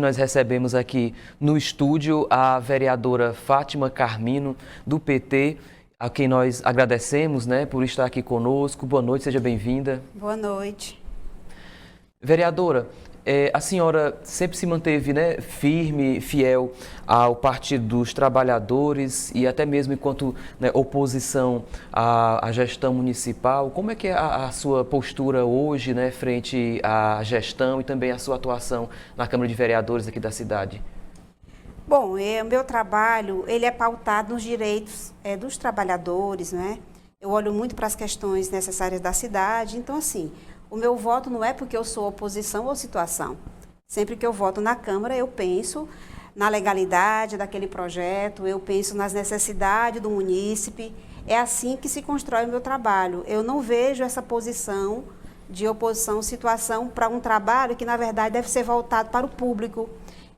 nós recebemos aqui no estúdio a vereadora Fátima Carmino, do PT, a quem nós agradecemos, né, por estar aqui conosco. Boa noite, seja bem-vinda. Boa noite. Vereadora, a senhora sempre se manteve, né, firme, fiel ao Partido dos Trabalhadores e até mesmo enquanto, né, oposição à gestão municipal. Como é que é a sua postura hoje, né, frente à gestão e também a sua atuação na Câmara de Vereadores aqui da cidade? Bom, o meu trabalho, ele é pautado nos direitos dos trabalhadores, né? Eu olho muito para as questões necessárias da cidade, então assim, o meu voto não é porque eu sou oposição ou situação. Sempre que eu voto na Câmara, eu penso na legalidade daquele projeto, eu penso nas necessidades do munícipe. É assim que se constrói o meu trabalho. Eu não vejo essa posição de oposição ou situação para um trabalho que, na verdade, deve ser voltado para o público.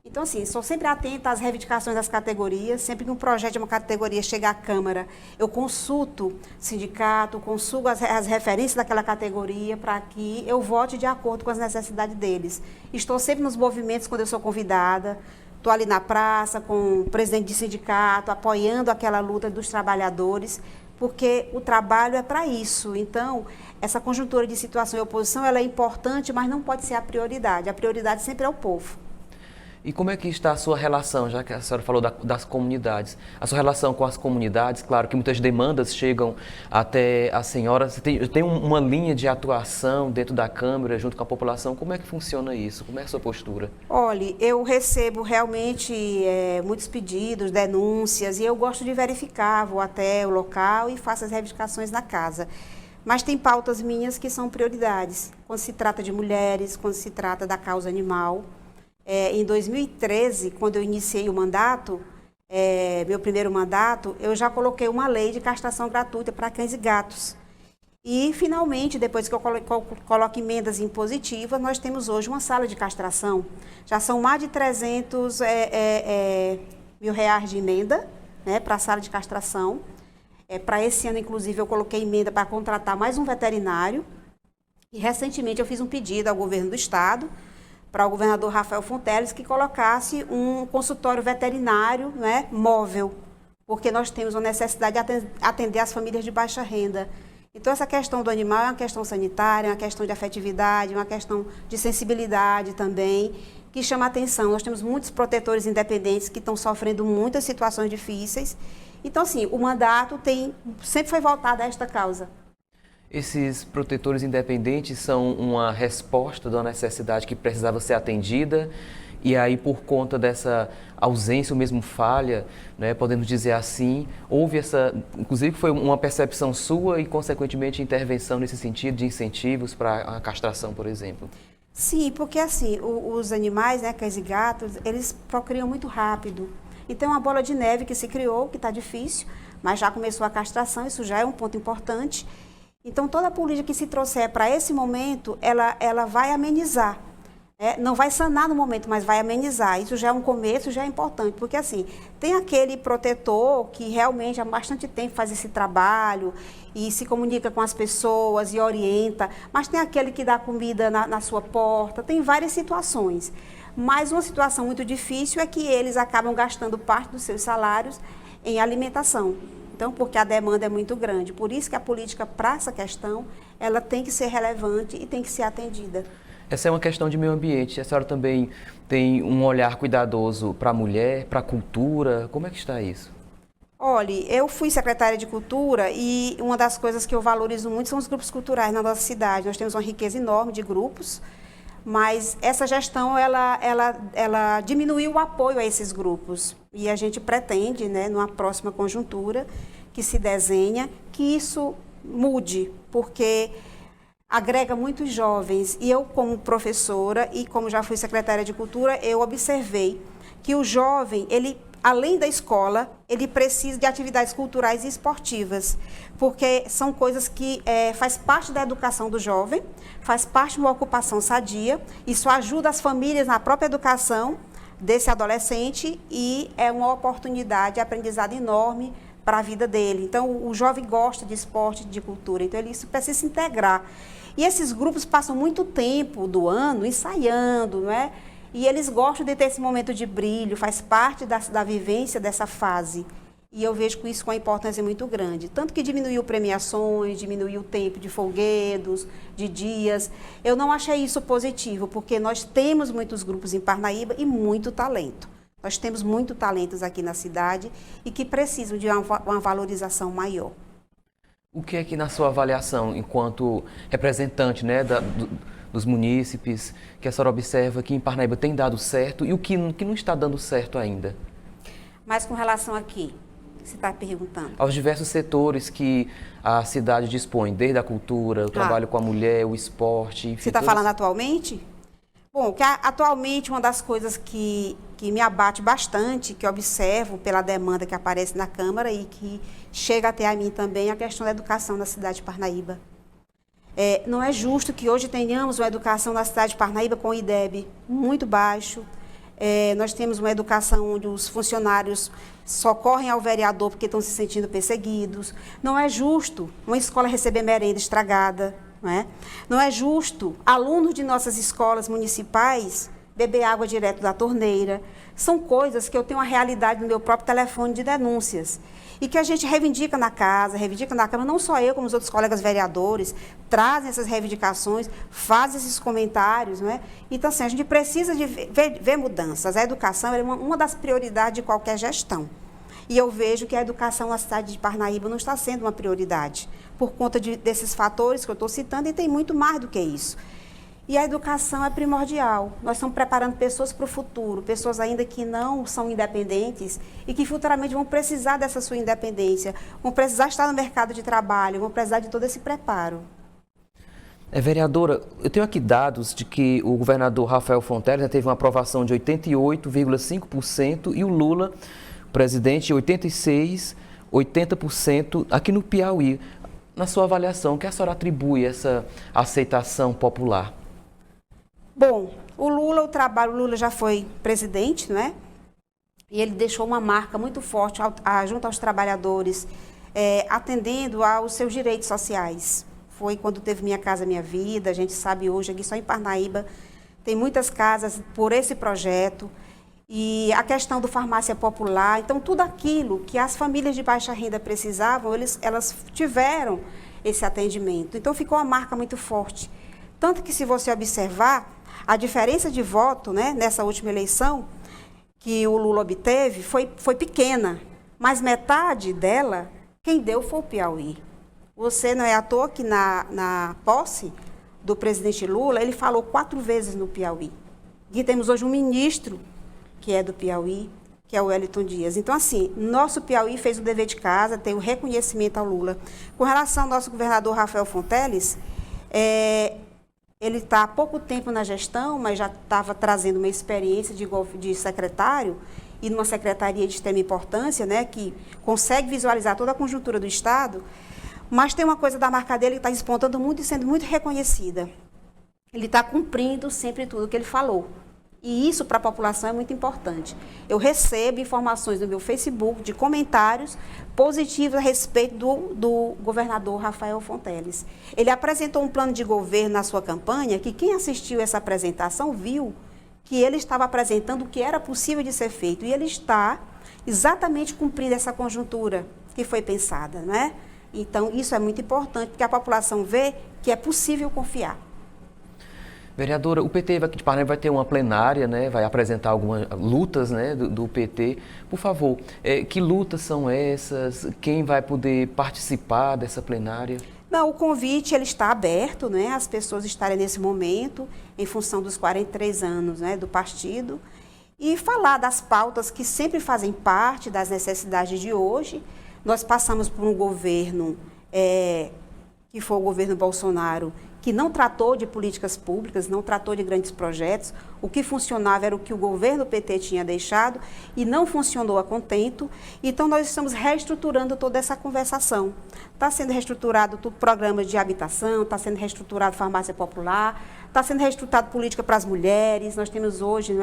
Então, assim, sou sempre atenta às reivindicações das categorias. Sempre que um projeto de uma categoria chega à Câmara, eu consulto o sindicato, consulto as referências daquela categoria para que eu vote de acordo com as necessidades deles. Estou sempre nos movimentos quando eu sou convidada. Estou ali na praça com o presidente de sindicato, apoiando aquela luta dos trabalhadores, porque o trabalho é para isso. Então, essa conjuntura de situação e oposição, ela é importante, mas não pode ser a prioridade. A prioridade sempre é o povo. E como é que está a sua relação, já que a senhora falou das comunidades, a sua relação com as comunidades? Claro que muitas demandas chegam até a senhora. Você tem uma linha de atuação dentro da Câmara, junto com a população. Como é que funciona isso? Como é a sua postura? Olha, eu recebo realmente muitos pedidos, denúncias, e eu gosto de verificar, vou até o local e faço as reivindicações na casa. Mas tem pautas minhas que são prioridades, quando se trata de mulheres, quando se trata da causa animal. Em 2013, quando eu iniciei o mandato, meu primeiro mandato, eu já coloquei uma lei de castração gratuita para cães e gatos. E, finalmente, depois que eu coloco emendas impositivas, nós temos hoje uma sala de castração. Já são mais de 300 mil reais de emenda, né, para a sala de castração. Para esse ano, inclusive, eu coloquei emenda para contratar mais um veterinário. E, recentemente, eu fiz um pedido ao governo do estado, para o governador Rafael Fonteles, que colocasse um consultório veterinário, né, móvel, porque nós temos uma necessidade de atender as famílias de baixa renda. Então, essa questão do animal é uma questão sanitária, é uma questão de afetividade, uma questão de sensibilidade também, que chama a atenção. Nós temos muitos protetores independentes que estão sofrendo muitas situações difíceis. Então, assim, o mandato sempre foi voltado a esta causa. Esses protetores independentes são uma resposta de uma necessidade que precisava ser atendida e aí, por conta dessa ausência ou mesmo falha, né, podemos dizer assim, houve inclusive foi uma percepção sua e, consequentemente, intervenção nesse sentido de incentivos para a castração, por exemplo? Sim, porque assim, os animais, né, cães e gatos, eles procriam muito rápido. Então, uma bola de neve que se criou, que está difícil, mas já começou a castração, isso já é um ponto importante. Então, toda a política que se trouxer para esse momento, ela vai amenizar. Não vai sanar no momento, mas vai amenizar. Isso já é um começo, já é importante. Porque, assim, tem aquele protetor que realmente há bastante tempo faz esse trabalho e se comunica com as pessoas e orienta. Mas tem aquele que dá comida na sua porta. Tem várias situações. Mas uma situação muito difícil é que eles acabam gastando parte dos seus salários em alimentação. Então, porque a demanda é muito grande. Por isso que a política para essa questão, ela tem que ser relevante e tem que ser atendida. Essa é uma questão de meio ambiente. A senhora também tem um olhar cuidadoso para a mulher, para a cultura. Como é que está isso? Olha, eu fui secretária de Cultura e uma das coisas que eu valorizo muito são os grupos culturais na nossa cidade. Nós temos uma riqueza enorme de grupos, mas essa gestão, ela diminuiu o apoio a esses grupos. E a gente pretende, né, numa próxima conjuntura que se desenha, que isso mude, porque agrega muitos jovens. E eu, como professora e como já fui secretária de Cultura, eu observei que o jovem, ele, além da escola, ele precisa de atividades culturais e esportivas, porque são coisas que faz parte da educação do jovem, faz parte de uma ocupação sadia, isso ajuda as famílias na própria educação desse adolescente e é uma oportunidade de aprendizado enorme para a vida dele. Então, o jovem gosta de esporte, de cultura, então ele precisa se integrar. E esses grupos passam muito tempo do ano ensaiando, não é? E eles gostam de ter esse momento de brilho, faz parte da vivência dessa fase. E eu vejo com isso com uma importância muito grande. Tanto que diminuiu premiações, diminuiu o tempo de folguedos, de dias. Eu não achei isso positivo, porque nós temos muitos grupos em Parnaíba e muito talento. Nós temos muito talentos aqui na cidade e que precisam de uma valorização maior. O que é que, na sua avaliação, enquanto representante, né, dos munícipes, que a senhora observa que em Parnaíba tem dado certo e o que não está dando certo ainda? Mas com relação aqui, você está perguntando? Aos diversos setores que a cidade dispõe, desde a cultura, o trabalho com a mulher, o esporte... Enfim, você está falando atualmente? Bom, que atualmente uma das coisas que me abate bastante, que eu observo pela demanda que aparece na Câmara e que chega até a mim também, é a questão da educação na cidade de Parnaíba. Não é justo que hoje tenhamos uma educação na cidade de Parnaíba com o IDEB muito baixo. Nós temos uma educação onde os funcionários socorrem ao vereador porque estão se sentindo perseguidos. Não é justo uma escola receber merenda estragada. Não é justo alunos de nossas escolas municipais beber água direto da torneira. São coisas que eu tenho uma realidade no meu próprio telefone de denúncias. E que a gente reivindica na casa, reivindica na Câmara, não só eu, como os outros colegas vereadores, trazem essas reivindicações, fazem esses comentários. Então, assim, a gente precisa de ver mudanças. A educação é uma das prioridades de qualquer gestão. E eu vejo que a educação na cidade de Parnaíba não está sendo uma prioridade, por conta desses fatores que eu estou citando, e tem muito mais do que isso. E a educação é primordial. Nós estamos preparando pessoas para o futuro, pessoas ainda que não são independentes e que futuramente vão precisar dessa sua independência, vão precisar estar no mercado de trabalho, vão precisar de todo esse preparo. Vereadora, eu tenho aqui dados de que o governador Rafael Fonteles teve uma aprovação de 88,5% e o Lula, o presidente, 86%, 80% aqui no Piauí. Na sua avaliação, o que a senhora atribui essa aceitação popular? Bom, o Lula já foi presidente, não é? E ele deixou uma marca muito forte junto aos trabalhadores, atendendo aos seus direitos sociais. Foi quando teve Minha Casa Minha Vida, a gente sabe hoje, aqui só em Parnaíba, tem muitas casas por esse projeto. E a questão do farmácia popular, então tudo aquilo que as famílias de baixa renda precisavam, elas tiveram esse atendimento. Então ficou uma marca muito forte. Tanto que, se você observar, a diferença de voto, nessa última eleição que o Lula obteve foi pequena, mas metade dela, quem deu foi o Piauí. Você não é à toa que na posse do presidente Lula, ele falou 4 vezes no Piauí. E temos hoje um ministro que é do Piauí, que é o Wellington Dias. Então, assim, nosso Piauí fez o dever de casa, tem o reconhecimento ao Lula. Com relação ao nosso governador Rafael Fonteles, ele está há pouco tempo na gestão, mas já estava trazendo uma experiência de secretário e numa secretaria de extrema importância, que consegue visualizar toda a conjuntura do Estado, mas tem uma coisa da marca dele que está despontando muito e sendo muito reconhecida. Ele está cumprindo sempre tudo que ele falou. E isso para a população é muito importante. Eu recebo informações no meu Facebook de comentários positivos a respeito do governador Rafael Fonteles. Ele apresentou um plano de governo na sua campanha que quem assistiu essa apresentação viu que ele estava apresentando o que era possível de ser feito. E ele está exatamente cumprindo essa conjuntura que foi pensada, Então, isso é muito importante, porque a população vê que é possível confiar. Vereadora, o PT aqui de Parnaíba vai ter uma plenária, vai apresentar algumas lutas do PT. Por favor, que lutas são essas? Quem vai poder participar dessa plenária? Não, o convite ele está aberto, as pessoas estarem nesse momento, em função dos 43 anos do partido, e falar das pautas que sempre fazem parte das necessidades de hoje. Nós passamos por um governo, que foi o governo Bolsonaro, que não tratou de políticas públicas, não tratou de grandes projetos. O que funcionava era o que o governo PT tinha deixado e não funcionou a contento. Então, nós estamos reestruturando toda essa conversação. Está sendo reestruturado todo programa de habitação, está sendo reestruturado farmácia popular, está sendo reestruturado política para as mulheres. Nós temos hoje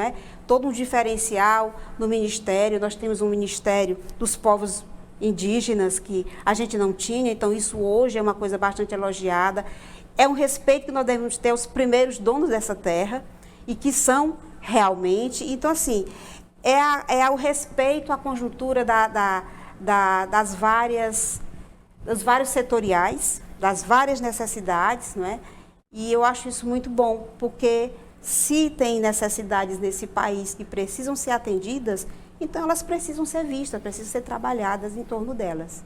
todo um diferencial no Ministério. Nós temos um Ministério dos Povos Indígenas que a gente não tinha, então isso hoje é uma coisa bastante elogiada. É um respeito que nós devemos ter aos primeiros donos dessa terra e que são realmente. Então, assim, o respeito à conjuntura dos vários setoriais, das várias necessidades, não é? E eu acho isso muito bom, porque se tem necessidades nesse país que precisam ser atendidas, então elas precisam ser vistas, precisam ser trabalhadas em torno delas.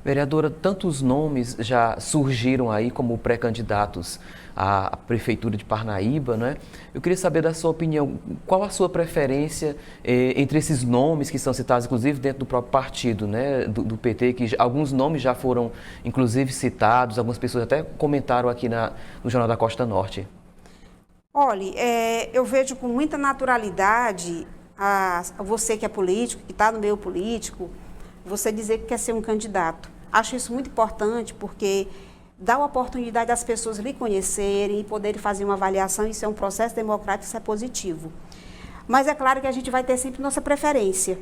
Vereadora, tantos nomes já surgiram aí como pré-candidatos à Prefeitura de Parnaíba, né? Eu queria saber da sua opinião, qual a sua preferência entre esses nomes que são citados, inclusive dentro do próprio partido, né, do PT, que alguns nomes já foram, inclusive, citados, algumas pessoas até comentaram aqui no Jornal da Costa Norte. Olha, eu vejo com muita naturalidade você que é político, que está no meio político, você dizer que quer ser um candidato. Acho isso muito importante porque dá a oportunidade das pessoas lhe conhecerem e poderem fazer uma avaliação. Isso é um processo democrático, isso é positivo. Mas é claro que a gente vai ter sempre nossa preferência.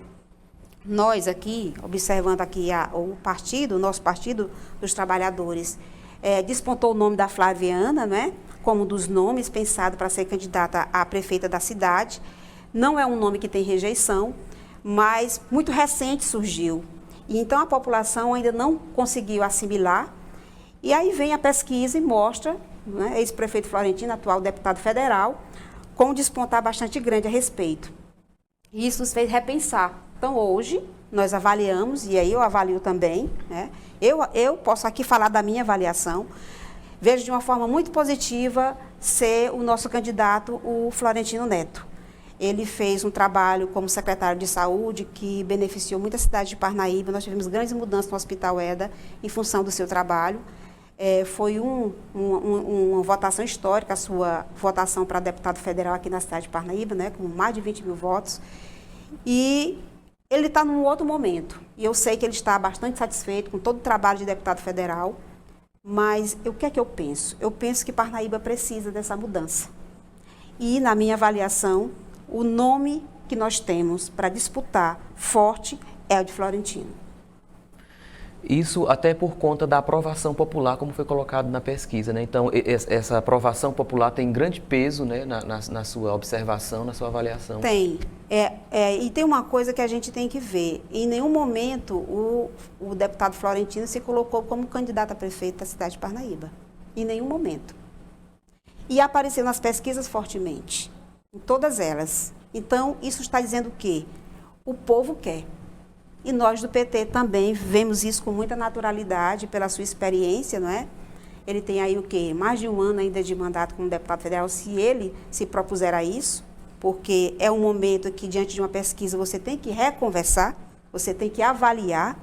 Nós aqui, observando aqui o nosso Partido dos Trabalhadores, despontou o nome da Flaviana, né, como um dos nomes pensado para ser candidata a prefeita da cidade. Não é um nome que tem rejeição, mas muito recente surgiu. E então a população ainda não conseguiu assimilar. E aí vem a pesquisa e mostra, né, ex-prefeito Florentino, atual deputado federal, com um despontar bastante grande a respeito. E isso nos fez repensar. Então hoje nós avaliamos, e aí eu avalio também, né, eu posso aqui falar da minha avaliação, vejo de uma forma muito positiva ser o nosso candidato, o Florentino Neto. Ele fez um trabalho como secretário de saúde que beneficiou muita cidade de Parnaíba. Nós tivemos grandes mudanças no Hospital Eda em função do seu trabalho. Foi uma votação histórica, a sua votação para deputado federal aqui na cidade de Parnaíba, né, com mais de 20 mil votos. E ele está num outro momento. E eu sei que ele está bastante satisfeito com todo o trabalho de deputado federal. Mas o que é que eu penso? Eu penso que Parnaíba precisa dessa mudança. E, na minha avaliação, o nome que nós temos para disputar forte é o de Florentino. Isso até por conta da aprovação popular, como foi colocado na pesquisa, né? Então, essa aprovação popular tem grande peso, né, na sua observação, na sua avaliação. Tem. E tem uma coisa que a gente tem que ver. Em nenhum momento o deputado Florentino se colocou como candidato a prefeito da cidade de Parnaíba. Em nenhum momento. E apareceu nas pesquisas fortemente. Em todas elas. Então, isso está dizendo o quê? O povo quer. E nós do PT também vemos isso com muita naturalidade pela sua experiência, não é? Ele tem aí o quê? Mais de um ano ainda de mandato como deputado federal, se ele se propuser a isso, porque é um momento que, diante de uma pesquisa, você tem que reconversar, você tem que avaliar,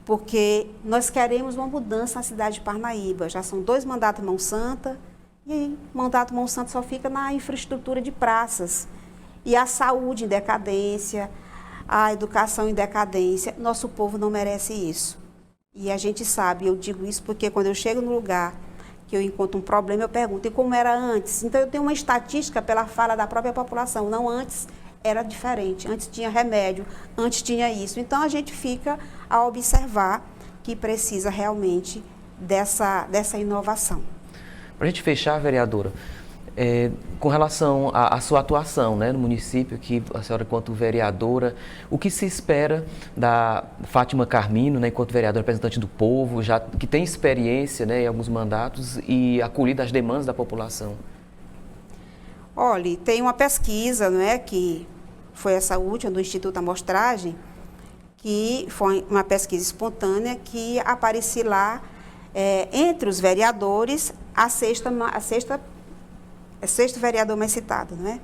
porque nós queremos uma mudança na cidade de Parnaíba. Já são 2 mandatos mão santa, e mandato mão santa só fica na infraestrutura de praças. E a saúde em decadência, a educação em decadência. Nosso povo não merece isso. E a gente sabe, eu digo isso porque quando eu chego no lugar que eu encontro um problema, eu pergunto, e como era antes? Então eu tenho uma estatística pela fala da própria população. Não, antes era diferente, antes tinha remédio, antes tinha isso. Então a gente fica a observar que precisa realmente dessa inovação. Para a gente fechar, vereadora, com relação à sua atuação, né, no município, que a senhora, enquanto vereadora, o que se espera da Fátima Carmino, né, enquanto vereadora representante do povo, já que tem experiência, né, em alguns mandatos e acolhida as demandas da população? Olha, tem uma pesquisa, não é, que foi essa última do Instituto Amostragem, que foi uma pesquisa espontânea que aparecia lá entre os vereadores sexto vereador mais citado, né?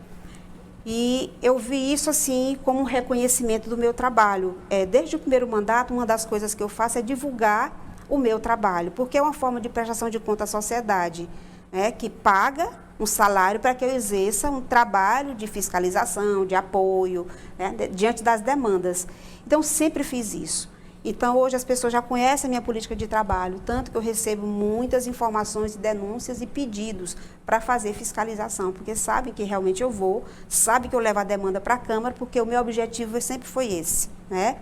E eu vi isso assim como um reconhecimento do meu trabalho. Desde o primeiro mandato, uma das coisas que eu faço é divulgar o meu trabalho, porque é uma forma de prestação de conta à sociedade, né, que paga um salário para que eu exerça um trabalho de fiscalização, de apoio, né, diante das demandas. Então, sempre fiz isso. Então, hoje as pessoas já conhecem a minha política de trabalho, tanto que eu recebo muitas informações, denúncias e pedidos para fazer fiscalização, porque sabem que realmente eu vou, sabem que eu levo a demanda para a Câmara, porque o meu objetivo sempre foi esse, né?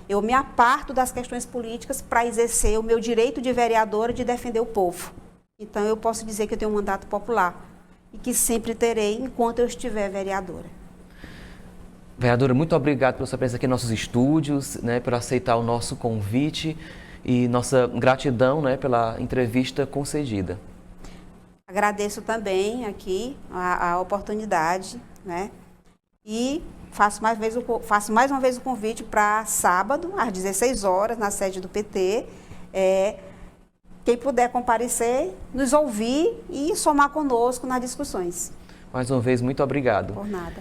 Eu me aparto das questões políticas para exercer o meu direito de vereadora de defender o povo. Então, eu posso dizer que eu tenho um mandato popular. e que sempre terei enquanto eu estiver vereadora. Vereadora, muito obrigado pela sua presença aqui em nossos estúdios, né, por aceitar o nosso convite e nossa gratidão, né, pela entrevista concedida. Agradeço também aqui a oportunidade, né? E faço mais uma vez o convite para sábado, às 16 horas, na sede do PT. Quem puder comparecer, nos ouvir e somar conosco nas discussões. Mais uma vez, muito obrigado. Por nada.